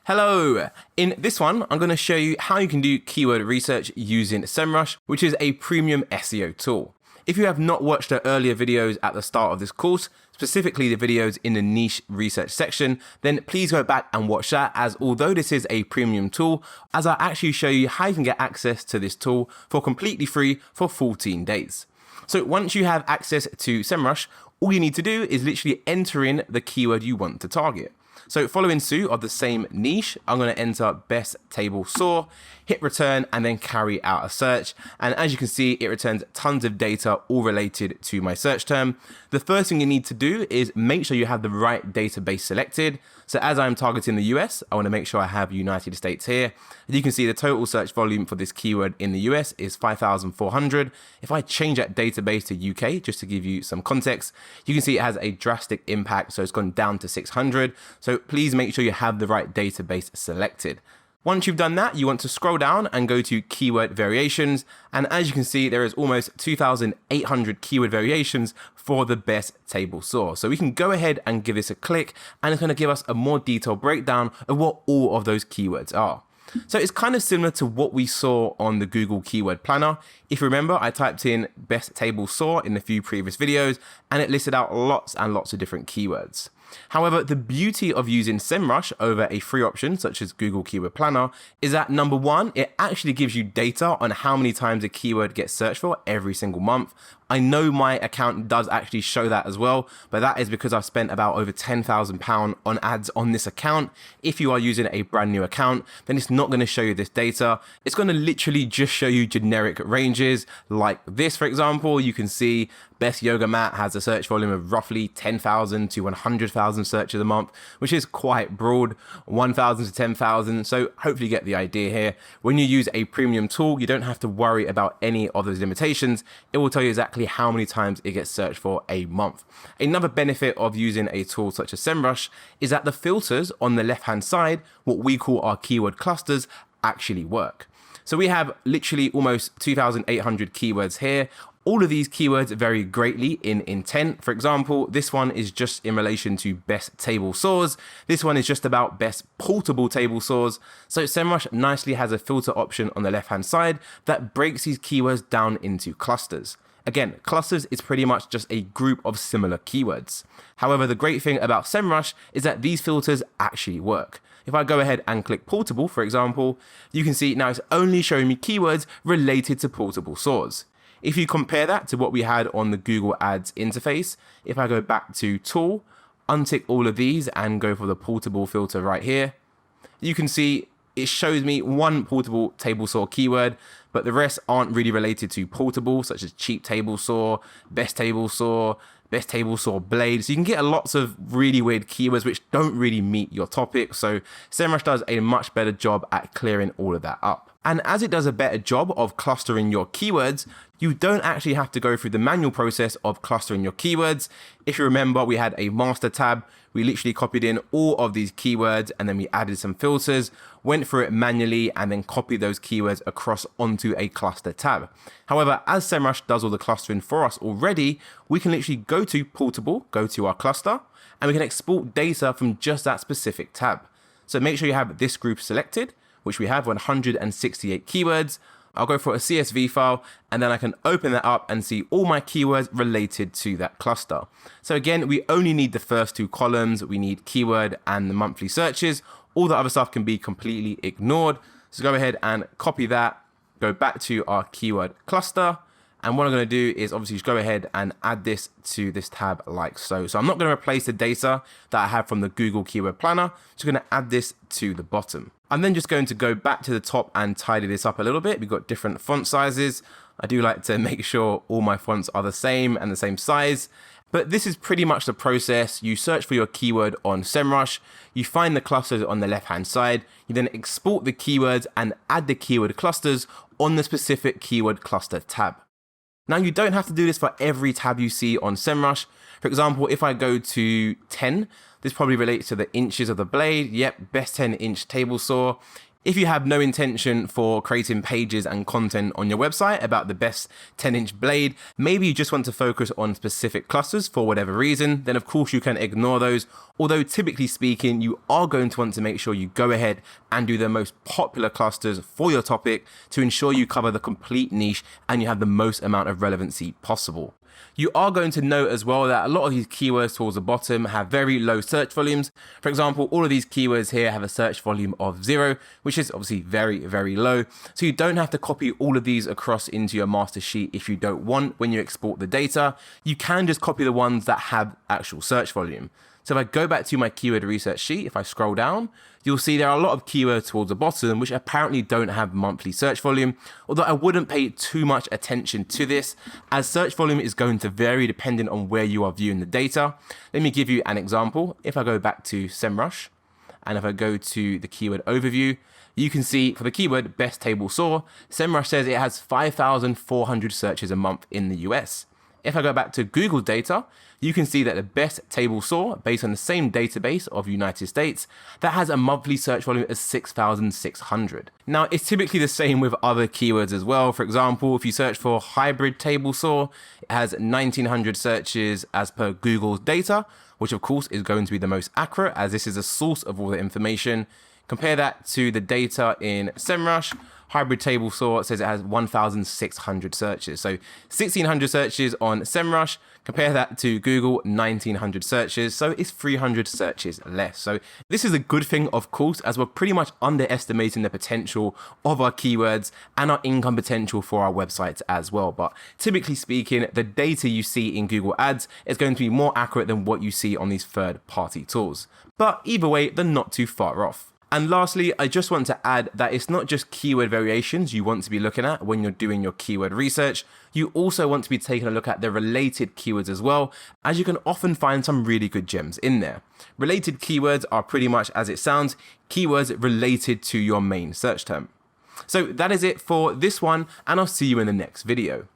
Hello! In this one, I'm going to show you how you can do keyword research using SEMrush, which is a premium SEO tool. If you have not watched the earlier videos at the start of this course, specifically the videos in the niche research section, then please go back and watch that, as although this is a premium tool, as I actually show you how you can get access to this tool for completely free for 14 days. So once you have access to SEMrush, all you need to do is literally enter in the keyword you want to target. So following suit of the same niche, I'm going to enter best table saw, hit return, and then carry out a search. And as you can see, it returns tons of data all related to my search term. The first thing you need to do is make sure you have the right database selected. So as I'm targeting the US, I want to make sure I have United States here. As you can see, the total search volume for this keyword in the US is 5,400. If I change that database to UK, just to give you some context, you can see it has a drastic impact. So it's gone down to 600. So please make sure you have the right database selected. Once you've done that, you want to scroll down and go to keyword variations. And as you can see, there is almost 2,800 keyword variations for the best table saw. So we can go ahead and give this a click, and it's going to give us a more detailed breakdown of what all of those keywords are. So it's kind of similar to what we saw on the Google Keyword Planner. If you remember, I typed in best table saw in a few previous videos, and it listed out lots and lots of different keywords. However, the beauty of using SEMrush over a free option such as Google Keyword Planner is that number one, it actually gives you data on how many times a keyword gets searched for every single month. I know my account does actually show that as well, but that is because I've spent about over £10,000 on ads on this account. If you are using a brand new account, then it's not going to show you this data. It's going to literally just show you generic ranges like this. For example, you can see best yoga mat has a search volume of roughly 10,000 to 100,000 searches a month, which is quite broad, 1,000 to 10,000. So hopefully you get the idea here. When you use a premium tool, you don't have to worry about any of those limitations. It will tell you exactly how many times it gets searched for a month. Another benefit of using a tool such as SEMrush is that the filters on the left-hand side, what we call our keyword clusters, actually work. So we have literally almost 2,800 keywords here. All of these keywords vary greatly in intent. For example, this one is just in relation to best table saws. This one is just about best portable table saws. So SEMrush nicely has a filter option on the left-hand side that breaks these keywords down into clusters. Again, clusters is pretty much just a group of similar keywords. However, the great thing about SEMrush is that these filters actually work. If I go ahead and click portable, for example, you can see now it's only showing me keywords related to portable saws. If you compare that to what we had on the Google Ads interface, if I go back to tool, untick all of these and go for the portable filter right here, you can see it shows me one portable table saw keyword, but the rest aren't really related to portable, such as cheap table saw, best table saw blade. So you can get lots of really weird keywords which don't really meet your topic. So SEMrush does a much better job at clearing all of that up. And as it does a better job of clustering your keywords, you don't actually have to go through the manual process of clustering your keywords. If you remember, we had a master tab. We literally copied in all of these keywords and then we added some filters, went through it manually, and then copied those keywords across onto a cluster tab. However, as SEMrush does all the clustering for us already, we can literally go to portable, go to our cluster, and we can export data from just that specific tab. So make sure you have this group selected, which we have 168 keywords. I'll go for a CSV file, and then I can open that up and see all my keywords related to that cluster. So again, we only need the first two columns. We need keyword and the monthly searches. All the other stuff can be completely ignored. So go ahead and copy that, go back to our keyword cluster. And what I'm going to do is obviously just go ahead and add this to this tab like so. So I'm not going to replace the data that I have from the Google Keyword Planner. Just going to add this to the bottom. I'm then just going to go back to the top and tidy this up a little bit. We've got different font sizes. I do like to make sure all my fonts are the same and the same size. But this is pretty much the process. You search for your keyword on SEMrush, you find the clusters on the left-hand side, you then export the keywords and add the keyword clusters on the specific keyword cluster tab. Now, you don't have to do this for every tab you see on SEMrush. For example, if I go to 10, this probably relates to the inches of the blade. Yep, best 10-inch table saw. If you have no intention for creating pages and content on your website about the best 10-inch blade, maybe you just want to focus on specific clusters for whatever reason, then of course you can ignore those. Although typically speaking, you are going to want to make sure you go ahead and do the most popular clusters for your topic to ensure you cover the complete niche and you have the most amount of relevancy possible. You are going to note as well that a lot of these keywords towards the bottom have very low search volumes. For example, all of these keywords here have a search volume of 0, which is obviously very, very low. So you don't have to copy all of these across into your master sheet if you don't want when you export the data. You can just copy the ones that have actual search volume. So if I go back to my keyword research sheet, if I scroll down, you'll see there are a lot of keywords towards the bottom which apparently don't have monthly search volume, although I wouldn't pay too much attention to this as search volume is going to vary depending on where you are viewing the data. Let me give you an example. If I go back to SEMrush and if I go to the keyword overview, you can see for the keyword best table saw, SEMrush says it has 5,400 searches a month in the US. If I go back to Google data, you can see that the best table saw, based on the same database of United States, that has a monthly search volume of 6,600. Now, it's typically the same with other keywords as well. For example, if you search for hybrid table saw, it has 1,900 searches as per Google's data, which of course is going to be the most accurate as this is a source of all the information. Compare that to the data in SEMrush. Hybrid table saw says it has 1,600 searches. So 1,600 searches on SEMrush, compare that to Google, 1,900 searches. So it's 300 searches less. So this is a good thing, of course, as we're pretty much underestimating the potential of our keywords and our income potential for our websites as well. But typically speaking, the data you see in Google Ads is going to be more accurate than what you see on these third-party tools. But either way, they're not too far off. And lastly, I just want to add that it's not just keyword variations you want to be looking at when you're doing your keyword research. You also want to be taking a look at the related keywords as well, as you can often find some really good gems in there. Related keywords are pretty much as it sounds, keywords related to your main search term. So that is it for this one, and I'll see you in the next video.